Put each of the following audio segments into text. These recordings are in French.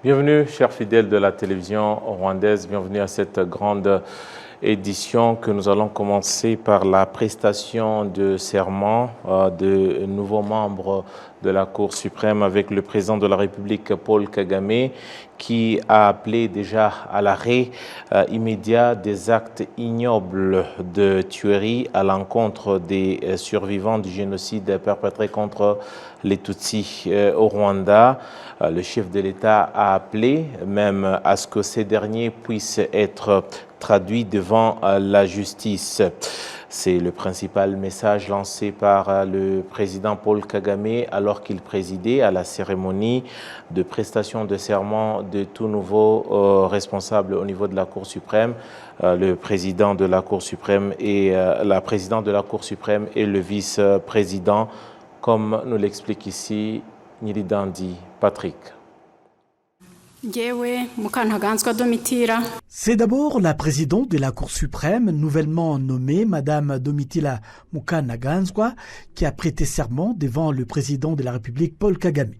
Bienvenue, chers fidèles de la télévision rwandaise, bienvenue à cette grande édition que nous allons commencer par la prestation de serment de nouveaux membres de la Cour suprême avec le président de la République, Paul Kagame, qui a appelé déjà à l'arrêt immédiat des actes ignobles de tuerie à l'encontre des survivants du génocide perpétré contre les Tutsis au Rwanda. Le chef de l'État a appelé même à ce que ces derniers puissent être traduits devant la justice. C'est le principal message lancé par le président Paul Kagame alors qu'il présidait à la cérémonie de prestation de serment de tout nouveau responsable au niveau de la Cour suprême. Le président de la Cour suprême et la présidente de la Cour suprême et le vice-président, comme nous l'explique ici Nyiridandi Patrick. C'est d'abord la présidente de la Cour suprême, nouvellement nommée Madame Domitila Mukanaganzwa, qui a prêté serment devant le président de la République, Paul Kagame.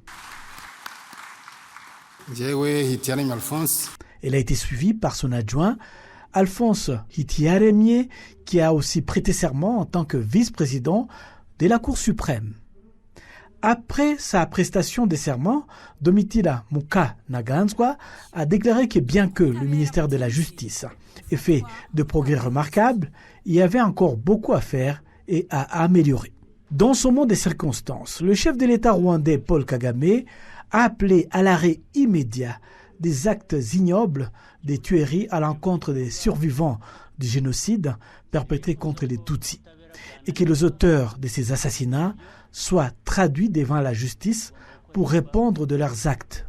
Elle a été suivie par son adjoint, Alphonse Hitiaremye, qui a aussi prêté serment en tant que vice-président de la Cour suprême. Après sa prestation de serment, Domitila Mukanaganzwa a déclaré que bien que le ministère de la Justice ait fait de progrès remarquables, il y avait encore beaucoup à faire et à améliorer. Dans ce moment de circonstances, le chef de l'État rwandais Paul Kagame a appelé à l'arrêt immédiat des actes ignobles des tueries à l'encontre des survivants du génocide perpétré contre les Tutsis et que les auteurs de ces assassinats soient traduits devant la justice pour répondre de leurs actes.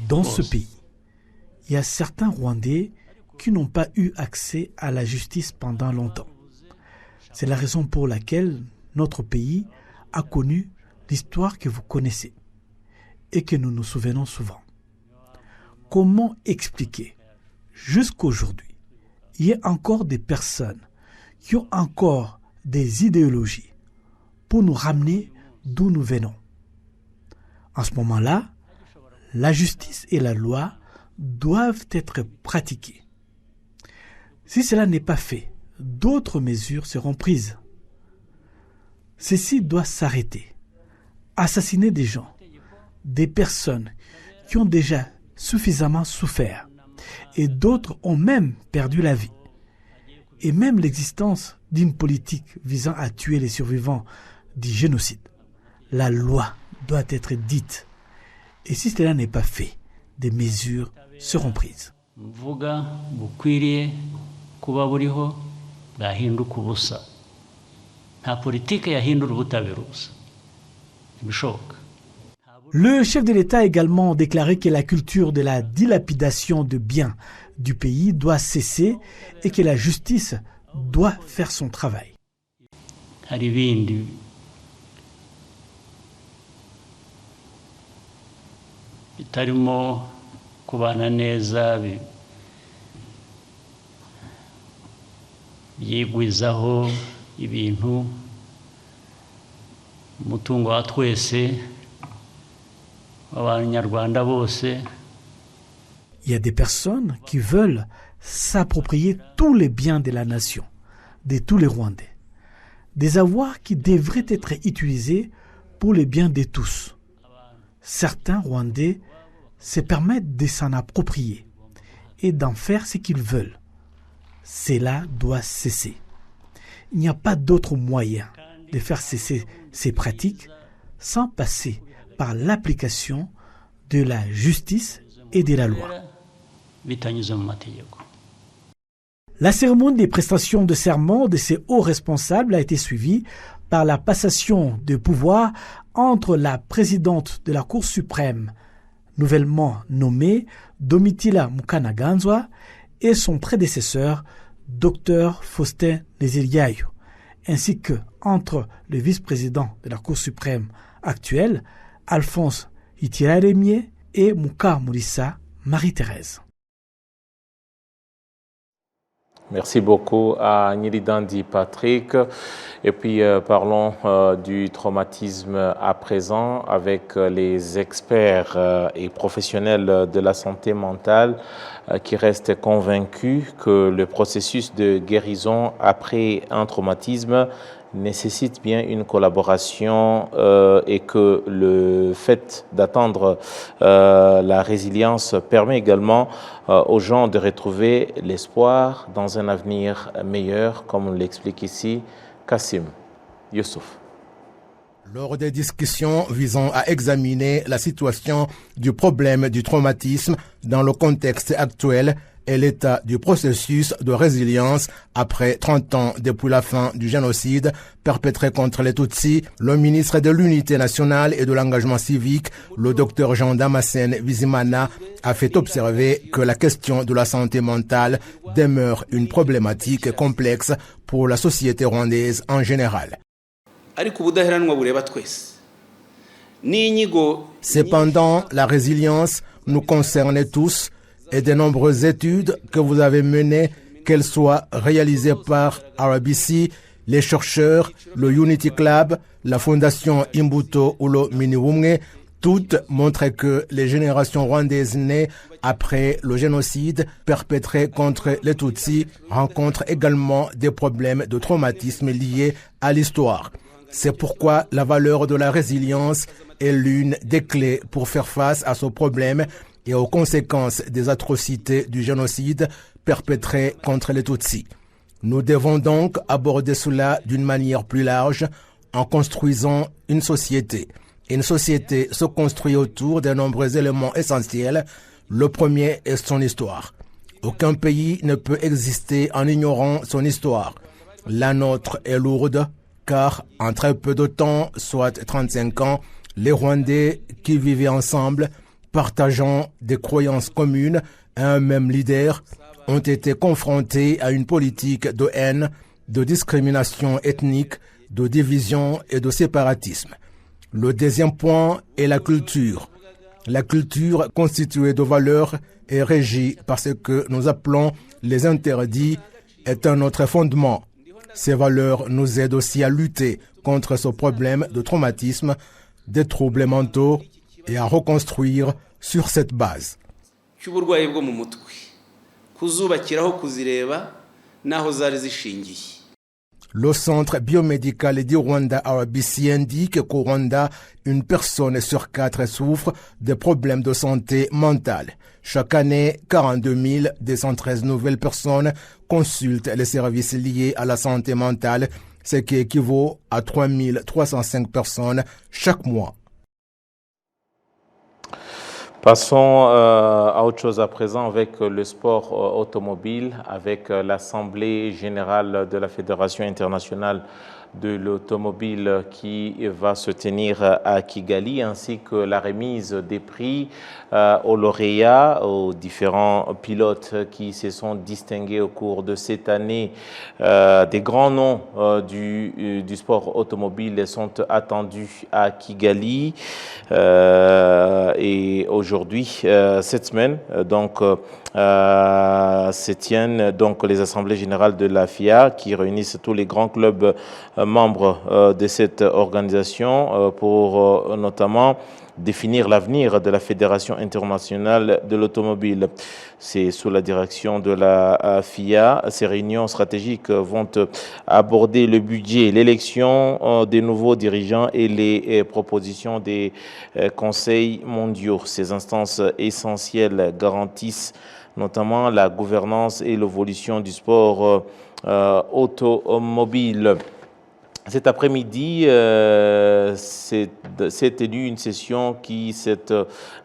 Dans ce pays, il y a certains Rwandais qui n'ont pas eu accès à la justice pendant longtemps. C'est la raison pour laquelle notre pays a connu l'histoire que vous connaissez et que nous nous souvenons souvent. Comment expliquer jusqu'aujourd'hui il y a encore des personnes qui ont encore des idéologies pour nous ramener d'où nous venons. En ce moment-là, la justice et la loi doivent être pratiquées. Si cela n'est pas fait, d'autres mesures seront prises. Ceci doit s'arrêter. Assassiner des gens, des personnes qui ont déjà suffisamment souffert, et d'autres ont même perdu la vie. Et même l'existence d'une politique visant à tuer les survivants du génocide. La loi doit être dite. Et si cela n'est pas fait, des mesures seront prises. Le chef de l'État a également déclaré que la culture de la dilapidation de biens du pays doit cesser et que la justice doit faire son travail. Il y a des personnes qui veulent s'approprier tous les biens de la nation, de tous les Rwandais. Des avoirs qui devraient être utilisés pour le bien de tous. Certains Rwandais se permettent de s'en approprier et d'en faire ce qu'ils veulent. Cela doit cesser. Il n'y a pas d'autre moyen de faire cesser ces pratiques sans passer par l'application de la justice et de la loi. La cérémonie des prestations de serment de ces hauts responsables a été suivie par la passation de pouvoir entre la présidente de la Cour suprême, nouvellement nommée Domitila Mukanaganzwa, et son prédécesseur, Dr Faustin Neziryayo, ainsi que entre le vice-président de la Cour suprême actuelle, Alphonse Hitiaremye, et Mukamurisa Marie-Thérèse. Merci beaucoup à Nilidandi Patrick. Et puis parlons du traumatisme à présent avec les experts et professionnels de la santé mentale qui restent convaincus que le processus de guérison après un traumatisme nécessite bien une collaboration et que le fait d'attendre la résilience permet également aux gens de retrouver l'espoir dans un avenir meilleur, comme on l'explique ici Kassim Youssouf. Lors des discussions visant à examiner la situation du problème du traumatisme dans le contexte actuel et l'état du processus de résilience après 30 ans depuis la fin du génocide perpétré contre les Tutsis, le ministre de l'Unité nationale et de l'engagement civique, le Dr Jean Damascène Bizimana, a fait observer que la question de la santé mentale demeure une problématique complexe pour la société rwandaise en général. Cependant, la résilience nous concerne tous et de nombreuses études que vous avez menées, qu'elles soient réalisées par RBC, les chercheurs, le Unity Club, la Fondation Imbuto ou le Miniwumwe, toutes montrent que les générations rwandaises nées après le génocide perpétré contre les Tutsis rencontrent également des problèmes de traumatisme liés à l'histoire. C'est pourquoi la valeur de la résilience est l'une des clés pour faire face à ce problème et aux conséquences des atrocités du génocide perpétré contre les Tutsis. Nous devons donc aborder cela d'une manière plus large en construisant une société. Une société se construit autour de nombreux éléments essentiels. Le premier est son histoire. Aucun pays ne peut exister en ignorant son histoire. La nôtre est lourde, car en très peu de temps, soit 35 ans, les Rwandais qui vivaient ensemble, partageant des croyances communes et un même leader, ont été confrontés à une politique de haine, de discrimination ethnique, de division et de séparatisme. Le deuxième point est la culture. La culture constituée de valeurs et régie par ce que nous appelons les interdits est un autre fondement. Ces valeurs nous aident aussi à lutter contre ce problème de traumatisme, des troubles mentaux et à reconstruire sur cette base. Le centre biomédical du Rwanda RBC indique qu'au Rwanda, une personne sur 4 souffre de problèmes de santé mentale. Chaque année, 42 213 nouvelles personnes consultent les services liés à la santé mentale, ce qui équivaut à 3 305 personnes chaque mois. Passons à autre chose à présent avec le sport automobile, avec l'Assemblée générale de la Fédération internationale de l'automobile qui va se tenir à Kigali, ainsi que la remise des prix aux lauréats, aux différents pilotes qui se sont distingués au cours de cette année. Des grands noms du sport automobile sont attendus à Kigali et aujourd'hui, cette semaine, donc se tiennent donc les assemblées générales de la FIA qui réunissent tous les grands clubs membres de cette organisation pour notamment définir l'avenir de la Fédération internationale de l'automobile. C'est sous la direction de la FIA. Ces réunions stratégiques vont aborder le budget, l'élection des nouveaux dirigeants et les propositions des conseils mondiaux. Ces instances essentielles garantissent notamment la gouvernance et l'évolution du sport automobile. Cet après-midi, s'est tenue une session qui s'est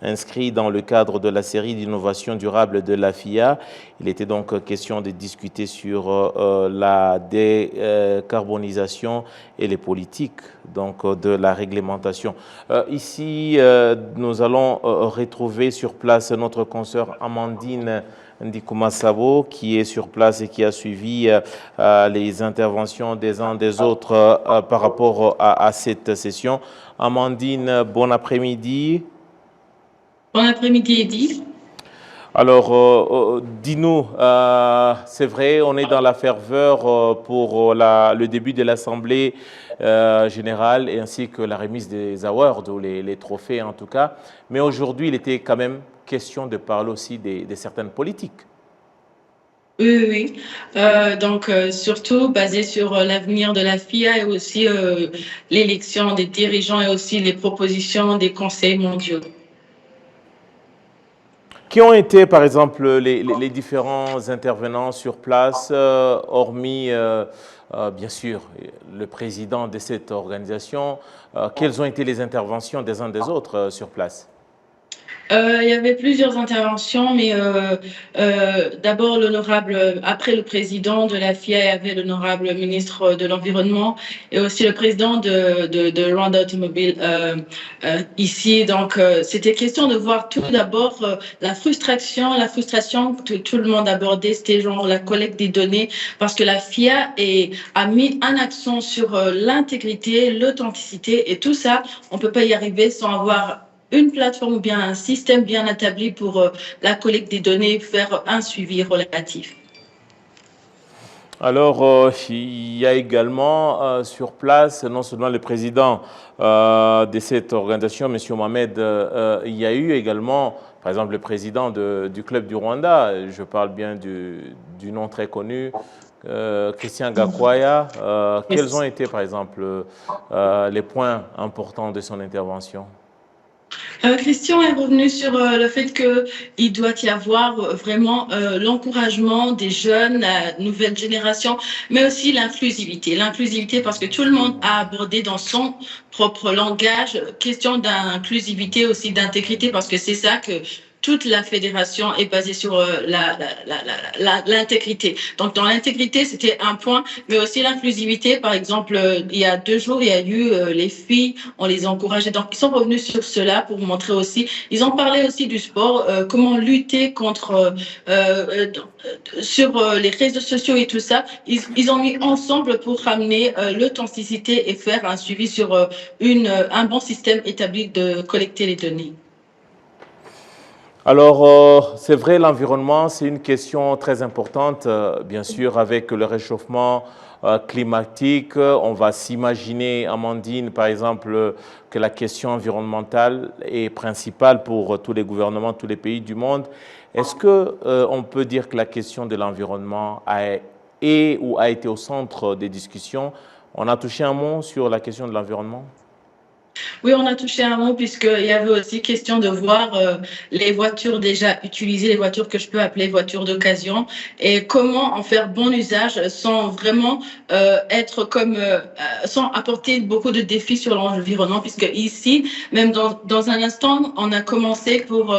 inscrite dans le cadre de la série d'innovation durable de la FIA. Il était donc question de discuter sur la décarbonisation et les politiques donc, de la réglementation. Ici, nous allons retrouver sur place notre consoeur Amandine Ndikumasabo qui est sur place et qui a suivi les interventions des uns des autres par rapport à cette session. Amandine, bon après-midi. Bon après-midi, Eddy. Alors, dis-nous, c'est vrai, on est dans la ferveur pour le début de l'Assemblée générale et ainsi que la remise des awards ou les trophées en tout cas. Mais aujourd'hui, il était quand même question de parler aussi de certaines politiques. Oui, oui, oui. Donc, surtout basé sur l'avenir de la FIA et aussi l'élection des dirigeants et aussi les propositions des conseils mondiaux. Qui ont été, par exemple, les différents intervenants sur place, hormis, bien sûr, le président de cette organisation, quelles ont été les interventions des uns des autres sur place? Il y avait plusieurs interventions, mais d'abord l'honorable, après le président de la FIA, il y avait l'honorable ministre de l'Environnement et aussi le président de Rwanda Automobile ici. Donc, c'était question de voir tout d'abord la frustration que tout le monde abordait, c'était genre la collecte des données, parce que la FIA a mis un accent sur l'intégrité, l'authenticité et tout ça, on peut pas y arriver sans avoir une plateforme ou bien un système bien établi pour la collecte des données, faire un suivi relatif. Alors, il y a également sur place, non seulement le président de cette organisation, M. Mohamed, il y a eu également, par exemple, le président du club du Rwanda, je parle bien du nom très connu, Christian Gakwaya. Quels ont été, par exemple, les points importants de son intervention? Christian est revenu sur le fait qu'il doit y avoir vraiment l'encouragement des jeunes, la nouvelle génération, mais aussi l'inclusivité. L'inclusivité parce que tout le monde a abordé dans son propre langage question d'inclusivité, aussi d'intégrité, parce que c'est ça que toute la fédération est basée sur l'intégrité. Donc, dans l'intégrité, c'était un point, mais aussi l'inclusivité. Par exemple, il y a 2 jours, il y a eu les filles, on les a encouragées. Donc, ils sont revenus sur cela pour montrer aussi. Ils ont parlé aussi du sport, comment lutter contre sur les réseaux sociaux et tout ça. Ils ont mis ensemble pour ramener l'authenticité et faire un suivi sur un bon système établi de collecter les données. Alors, c'est vrai, l'environnement, c'est une question très importante. Bien sûr, avec le réchauffement climatique, on va s'imaginer, Amandine, par exemple, que la question environnementale est principale pour tous les gouvernements, tous les pays du monde. Est-ce qu'on peut dire que la question de l'environnement est ou a été au centre des discussions? On a touché un mot sur la question de l'environnement? Oui, on a touché un mot puisqu'il y avait aussi question de voir les voitures déjà utilisées, les voitures que je peux appeler voitures d'occasion, et comment en faire bon usage sans vraiment être comme, sans apporter beaucoup de défis sur l'environnement, puisque ici, même dans un instant, on a commencé pour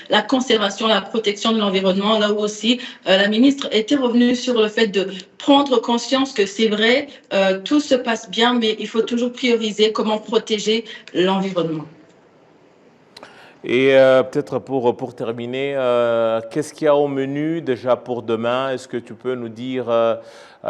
la conservation, la protection de l'environnement, là où aussi la ministre était revenue sur le fait de prendre conscience que c'est vrai, tout se passe bien, mais il faut toujours prioriser comment protéger l'environnement. Et peut-être pour terminer, qu'est-ce qu'il y a au menu déjà pour demain? Est-ce que tu peux nous dire,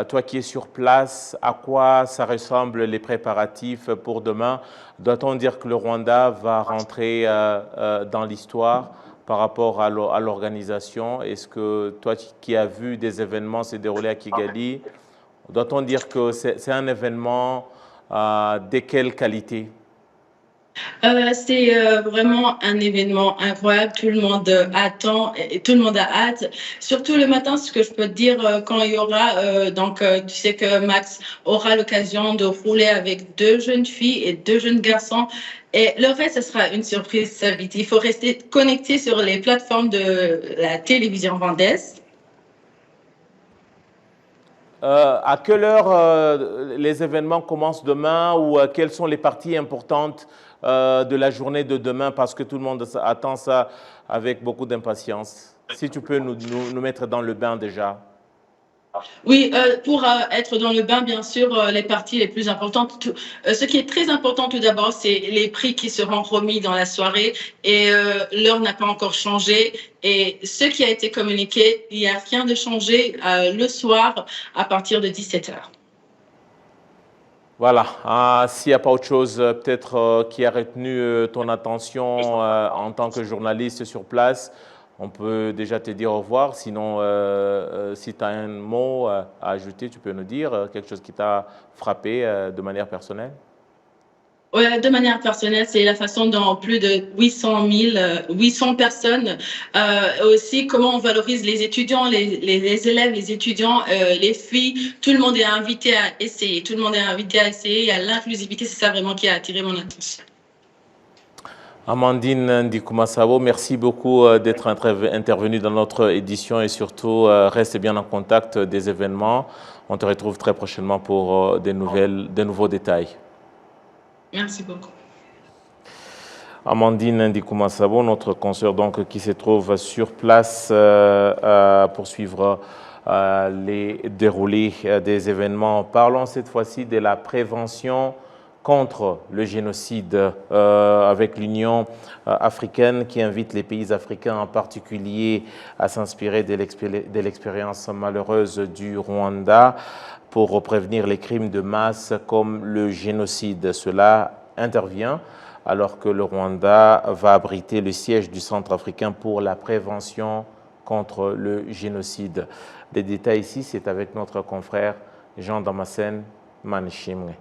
toi qui es sur place, à quoi ça ressemble les préparatifs pour demain? Doit-on dire que le Rwanda va rentrer dans l'histoire par rapport à l'organisation? Est-ce que toi qui as vu des événements se dérouler à Kigali, doit-on dire que c'est un événement de quelle qualité? C'est vraiment un événement incroyable. Tout le monde attend et tout le monde a hâte. Surtout le matin, ce que je peux te dire quand il y aura, tu sais que Max aura l'occasion de rouler avec 2 jeunes filles et 2 jeunes garçons. Et le reste, ce sera une surprise, ça vite. Il faut rester connecté sur les plateformes de la télévision rwandaise. À quelle heure les événements commencent demain ou quelles sont les parties importantes de la journée de demain parce que tout le monde attend ça avec beaucoup d'impatience. Si tu peux nous mettre dans le bain déjà. Oui, pour être dans le bain, bien sûr, les parties les plus importantes. Ce qui est très important tout d'abord, c'est les prix qui seront remis dans la soirée et l'heure n'a pas encore changé. Et ce qui a été communiqué, il n'y a rien de changé le soir à partir de 17h. Voilà. S'il n'y a pas autre chose peut-être qui a retenu ton attention en tant que journaliste sur place, on peut déjà te dire au revoir. Sinon, si tu as un mot à ajouter, tu peux nous dire quelque chose qui t'a frappé de manière personnelle. Ouais, de manière personnelle, c'est la façon dont plus de 800 personnes, aussi comment on valorise les étudiants, les élèves, les étudiants, les filles. Tout le monde est invité à essayer. Tout le monde est invité à essayer. Il y a l'inclusivité, c'est ça vraiment qui a attiré mon attention. Amandine Ndikouma-Sabo, merci beaucoup d'être intervenue dans notre édition et surtout reste bien en contact des événements. On te retrouve très prochainement pour des nouveaux détails. Merci beaucoup. Amandine Ndikouma-Sabo, notre consoeur donc, qui se trouve sur place pour suivre les déroulés des événements. Parlons cette fois-ci de la prévention contre le génocide avec l'Union africaine qui invite les pays africains en particulier à s'inspirer de l'expérience malheureuse du Rwanda pour prévenir les crimes de masse comme le génocide. Cela intervient alors que le Rwanda va abriter le siège du Centre africain pour la prévention contre le génocide. Les détails ici, c'est avec notre confrère Jean Damascène Manishimwe.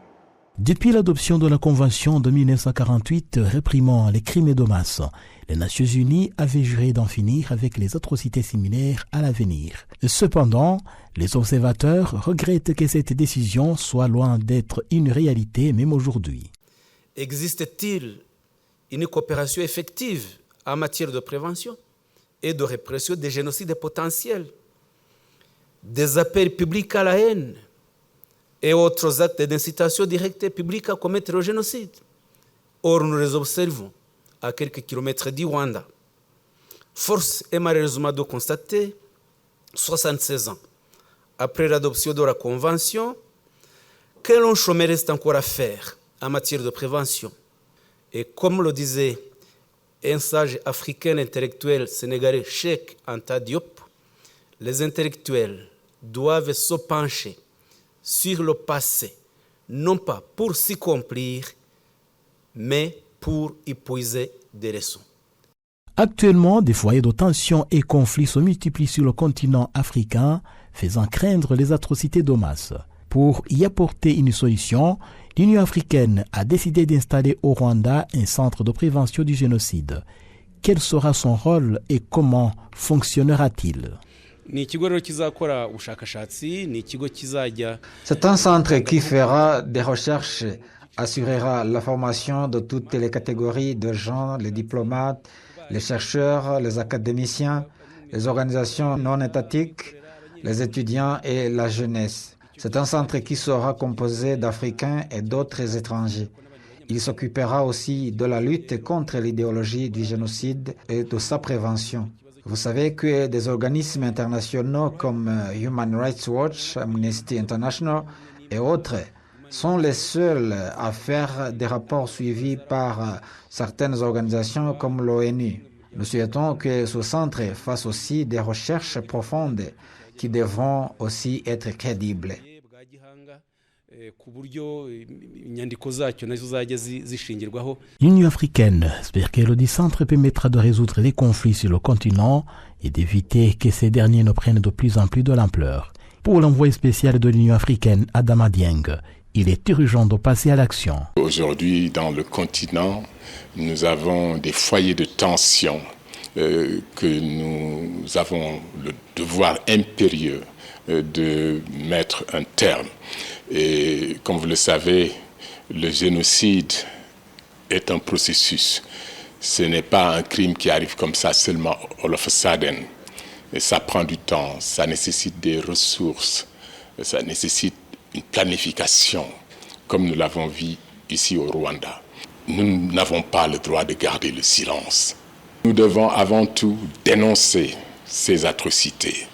Depuis l'adoption de la Convention de 1948 réprimant les crimes de masse, les Nations Unies avaient juré d'en finir avec les atrocités similaires à l'avenir. Cependant, les observateurs regrettent que cette décision soit loin d'être une réalité même aujourd'hui. Existe-t-il une coopération effective en matière de prévention et de répression des génocides potentiels, des appels publics à la haine et autres actes d'incitation directe et publique à commettre le génocide? Or, nous les observons à quelques kilomètres du Rwanda. Force est malheureusement de constater, 76 ans après l'adoption de la Convention, que long chemin reste encore à faire en matière de prévention. Et comme le disait un sage africain intellectuel sénégalais, Cheikh Anta Diop, les intellectuels doivent se pencher sur le passé, non pas pour s'y complaire, mais pour y puiser des leçons. Actuellement, des foyers de tensions et conflits se multiplient sur le continent africain, faisant craindre les atrocités de masse. Pour y apporter une solution, l'Union africaine a décidé d'installer au Rwanda un centre de prévention du génocide. Quel sera son rôle et comment fonctionnera-t-il? C'est un centre qui fera des recherches, assurera la formation de toutes les catégories de gens, les diplomates, les chercheurs, les académiciens, les organisations non étatiques, les étudiants et la jeunesse. C'est un centre qui sera composé d'Africains et d'autres étrangers. Il s'occupera aussi de la lutte contre l'idéologie du génocide et de sa prévention. Vous savez que des organismes internationaux comme Human Rights Watch, Amnesty International et autres sont les seuls à faire des rapports suivis par certaines organisations comme l'ONU. Nous souhaitons que ce centre fasse aussi des recherches profondes qui devront aussi être crédibles. L'Union africaine espère que le centre permettra de résoudre les conflits sur le continent et d'éviter que ces derniers ne prennent de plus en plus de l'ampleur. Pour l'envoyé spécial de l'Union africaine, Adama Dieng, il est urgent de passer à l'action. Aujourd'hui, dans le continent, nous avons des foyers de tension que nous avons le devoir impérieux de mettre un terme. Et comme vous le savez, le génocide est un processus. Ce n'est pas un crime qui arrive comme ça seulement all of a sudden. Et ça prend du temps, ça nécessite des ressources, ça nécessite une planification, comme nous l'avons vu ici au Rwanda. Nous n'avons pas le droit de garder le silence. Nous devons avant tout dénoncer ces atrocités.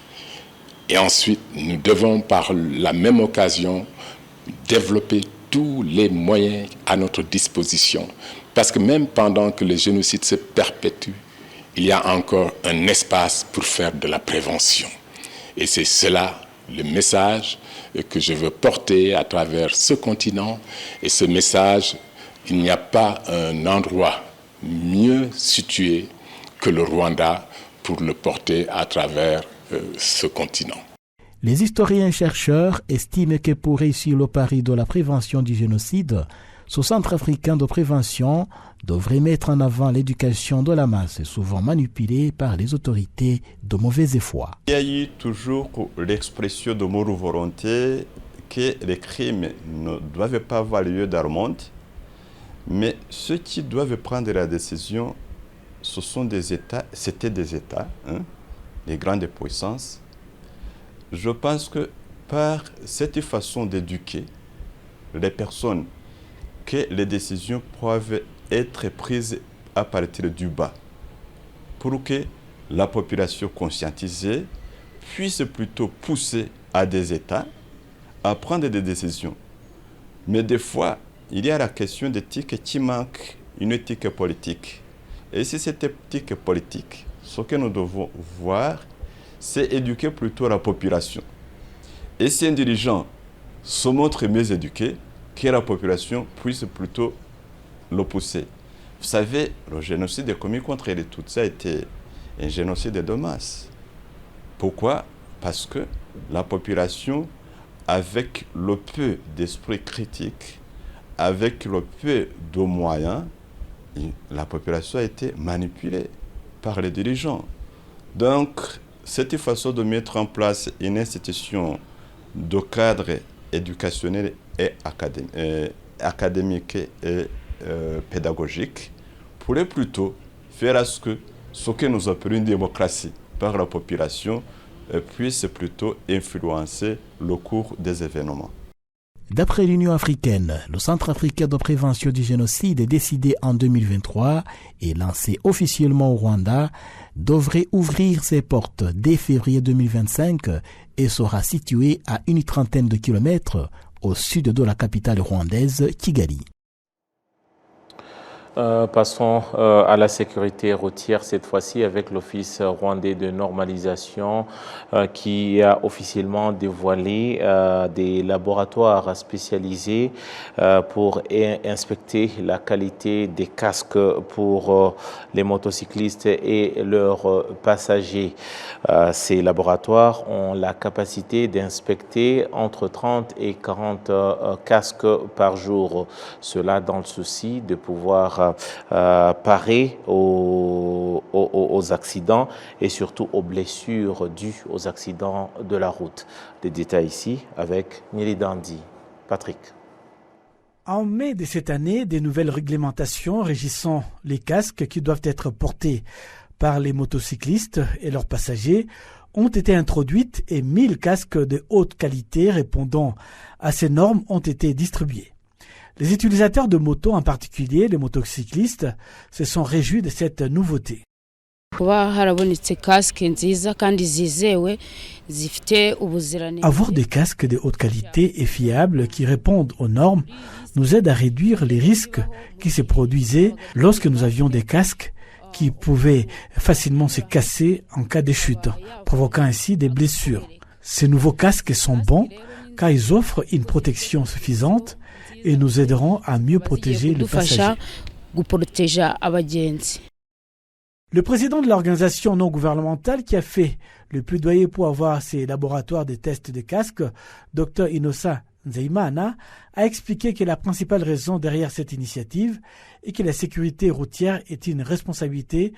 Et ensuite, nous devons par la même occasion développer tous les moyens à notre disposition. Parce que même pendant que le génocide se perpétue, il y a encore un espace pour faire de la prévention. Et c'est cela le message que je veux porter à travers ce continent. Et ce message, il n'y a pas un endroit mieux situé que le Rwanda pour le porter à travers ce continent. Les historiens et chercheurs estiment que pour réussir le pari de la prévention du génocide, ce centre africain de prévention devrait mettre en avant l'éducation de la masse, souvent manipulée par les autorités de mauvaise foi. Il y a eu toujours l'expression de bonne volonté que les crimes ne doivent pas avoir lieu dans le monde, mais ceux qui doivent prendre la décision, ce sont des États, c'était des États, les grandes puissances. Je pense que par cette façon d'éduquer les personnes, que les décisions peuvent être prises à partir du bas, pour que la population conscientisée puisse plutôt pousser à des États à prendre des décisions. Mais des fois, il y a la question d'éthique qui manque, une éthique politique. Et si cette éthique politique, ce que nous devons voir, c'est éduquer plutôt la population. Et si un dirigeant se montre mieux éduqué, que la population puisse plutôt le pousser. Vous savez, le génocide commis contre les Tutsis a été un génocide de masse. Pourquoi? Parce que la population, avec le peu d'esprit critique, avec le peu de moyens, la population a été manipulée par les dirigeants. Donc, cette façon de mettre en place une institution de cadre éducationnel et académique et pédagogique pourrait plutôt faire à ce que nous appelons une démocratie par la population puisse plutôt influencer le cours des événements. D'après l'Union africaine, le Centre africain de prévention du génocide, décidé en 2023 et lancé officiellement au Rwanda, devrait ouvrir ses portes dès février 2025 et sera situé à une trentaine de kilomètres au sud de la capitale rwandaise, Kigali. Passons à la sécurité routière, cette fois-ci avec l'Office rwandais de normalisation qui a officiellement dévoilé des laboratoires spécialisés pour inspecter la qualité des casques pour les motocyclistes et leurs passagers. Ces laboratoires ont la capacité d'inspecter entre 30 et 40 casques par jour. Cela dans le souci de pouvoir parer aux accidents et surtout aux blessures dues aux accidents de la route. Des détails ici avec Nili Dandi. Patrick. En mai de cette année, des nouvelles réglementations régissant les casques qui doivent être portés par les motocyclistes et leurs passagers ont été introduites et 1000 casques de haute qualité répondant à ces normes ont été distribués. Les utilisateurs de motos, en particulier les motocyclistes, se sont réjouis de cette nouveauté. Avoir des casques de haute qualité et fiables qui répondent aux normes nous aide à réduire les risques qui se produisaient lorsque nous avions des casques qui pouvaient facilement se casser en cas de chute, provoquant ainsi des blessures. Ces nouveaux casques sont bons car ils offrent une protection suffisante et nous aideront à mieux protéger le passager. Le président de l'organisation non gouvernementale qui a fait le plaidoyer pour avoir ces laboratoires de tests de casques, Dr Innocent Nzeimana, a expliqué que la principale raison derrière cette initiative est que la sécurité routière est une responsabilité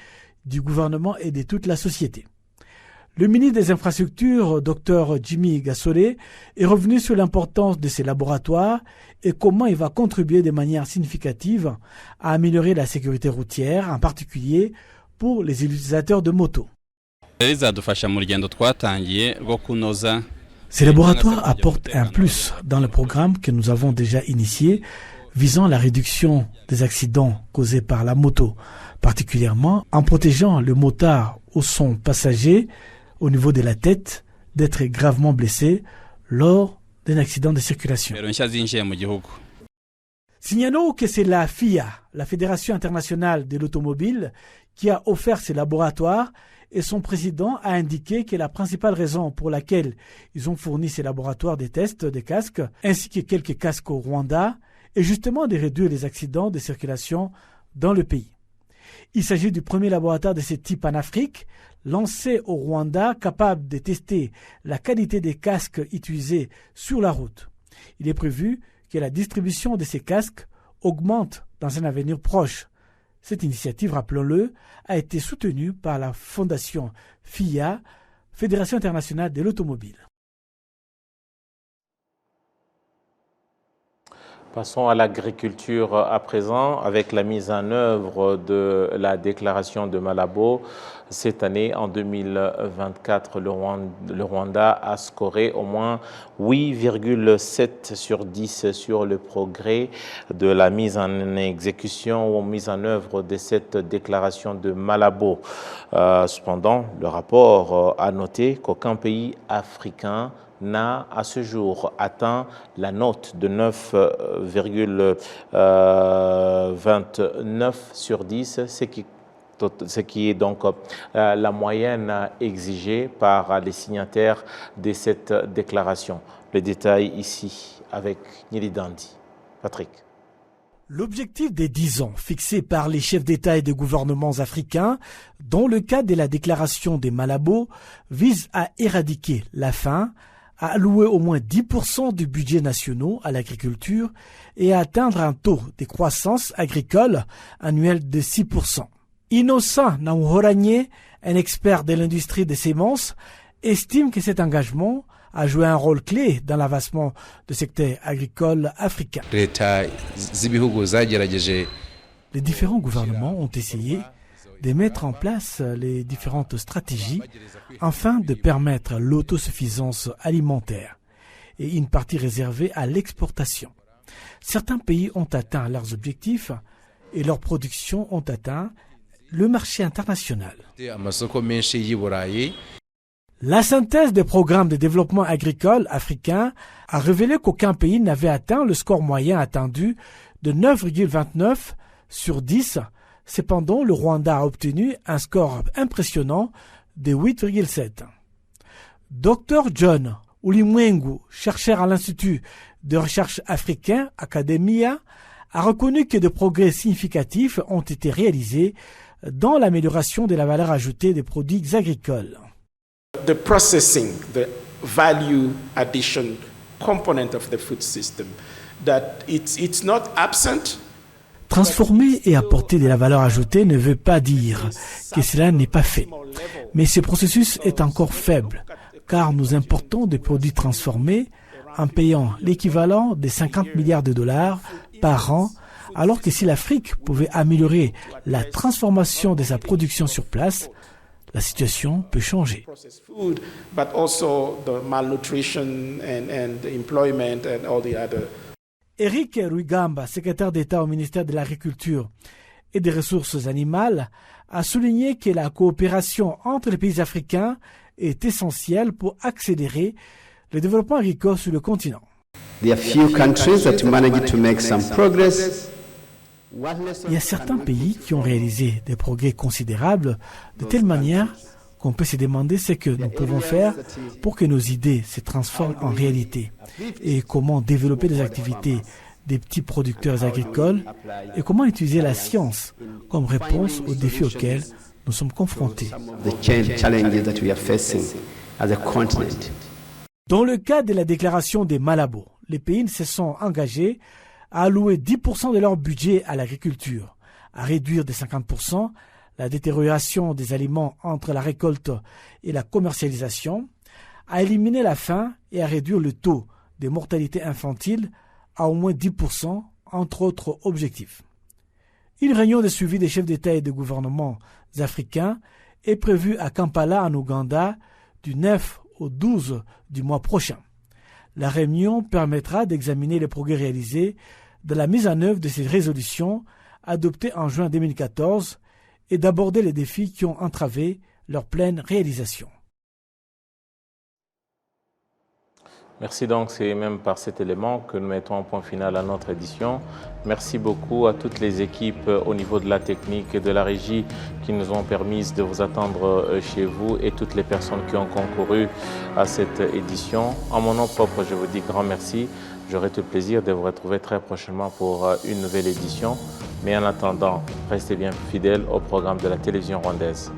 du gouvernement et de toute la société. Le ministre des Infrastructures, Dr Jimmy Gassolé, est revenu sur l'importance de ces laboratoires et comment il va contribuer de manière significative à améliorer la sécurité routière, en particulier pour les utilisateurs de motos. Ces laboratoires apportent un plus dans le programme que nous avons déjà initié visant la réduction des accidents causés par la moto, particulièrement en protégeant le motard ou son passager au niveau de la tête d'être gravement blessé lors d'un accident de circulation. Signalons que c'est la FIA, la Fédération internationale de l'automobile, qui a offert ces laboratoires et son président a indiqué que la principale raison pour laquelle ils ont fourni ces laboratoires des tests des casques ainsi que quelques casques au Rwanda est justement de réduire les accidents de circulation dans le pays. Il s'agit du premier laboratoire de ce type en Afrique, lancé au Rwanda, capable de tester la qualité des casques utilisés sur la route. Il est prévu que la distribution de ces casques augmente dans un avenir proche. Cette initiative, rappelons-le, a été soutenue par la fondation FIA, Fédération internationale de l'automobile. Passons à l'agriculture à présent, avec la mise en œuvre de la déclaration de Malabo. Cette année, en 2024, le Rwanda a scoré au moins 8,7 sur 10 sur le progrès de la mise en exécution ou mise en œuvre de cette déclaration de Malabo. Cependant, le rapport a noté qu'aucun pays africain n'a à ce jour atteint la note de 9,29 sur 10, ce qui est donc la moyenne exigée par les signataires de cette déclaration. Le détail ici avec Nili Dandi. Patrick. L'objectif des 10 ans fixé par les chefs d'État et de gouvernements africains dans le cadre de la déclaration des Malabo vise à éradiquer la faim, à allouer au moins 10% du budget national à l'agriculture et à atteindre un taux de croissance agricole annuel de 6%. Innocent Nauhoranye, un expert de l'industrie des semences, estime que cet engagement a joué un rôle clé dans l'avancement du secteur agricole africain. Les différents gouvernements ont essayé de mettre en place les différentes stratégies afin de permettre l'autosuffisance alimentaire et une partie réservée à l'exportation. Certains pays ont atteint leurs objectifs et leurs productions ont atteint le marché international. La synthèse des programmes de développement agricole africain a révélé qu'aucun pays n'avait atteint le score moyen attendu de 9,29 sur 10. Cependant, le Rwanda a obtenu un score impressionnant de 8,7. Dr John Ulimwengu, chercheur à l'Institut de recherche africain Academia, a reconnu que des progrès significatifs ont été réalisés dans l'amélioration de la valeur ajoutée des produits agricoles. The processing, the value addition component of the food system, that it's not absent. Transformer et apporter de la valeur ajoutée ne veut pas dire que cela n'est pas fait. Mais ce processus est encore faible, car nous importons des produits transformés en payant l'équivalent de 50 milliards de dollars par an, alors que si l'Afrique pouvait améliorer la transformation de sa production sur place, la situation peut changer. Eric Rugamba, secrétaire d'État au ministère de l'Agriculture et des Ressources animales, a souligné que la coopération entre les pays africains est essentielle pour accélérer le développement agricole sur le continent. Il y a certains pays qui ont réalisé des progrès considérables de telle manière qu'on peut se demander ce que nous pouvons faire pour que nos idées se transforment en réalité et comment développer des activités des petits producteurs agricoles et comment utiliser la science comme réponse aux défis auxquels nous sommes confrontés. Dans le cadre de la déclaration des Malabo, les pays se sont engagés à allouer 10% de leur budget à l'agriculture, à réduire de 50% la détérioration des aliments entre la récolte et la commercialisation, à éliminer la faim et à réduire le taux de mortalité infantile à au moins 10%, entre autres objectifs. Une réunion de suivi des chefs d'État et de gouvernements africains est prévue à Kampala, en Ouganda, du 9 au 12 du mois prochain. La réunion permettra d'examiner les progrès réalisés de la mise en œuvre de ces résolutions adoptées en juin 2014 et d'aborder les défis qui ont entravé leur pleine réalisation. Merci donc, c'est même par cet élément que nous mettons un point final à notre édition. Merci beaucoup à toutes les équipes au niveau de la technique et de la régie qui nous ont permis de vous attendre chez vous et toutes les personnes qui ont concouru à cette édition. En mon nom propre, je vous dis grand merci. J'aurai tout le plaisir de vous retrouver très prochainement pour une nouvelle édition. Mais en attendant, restez bien fidèles au programme de la télévision rwandaise.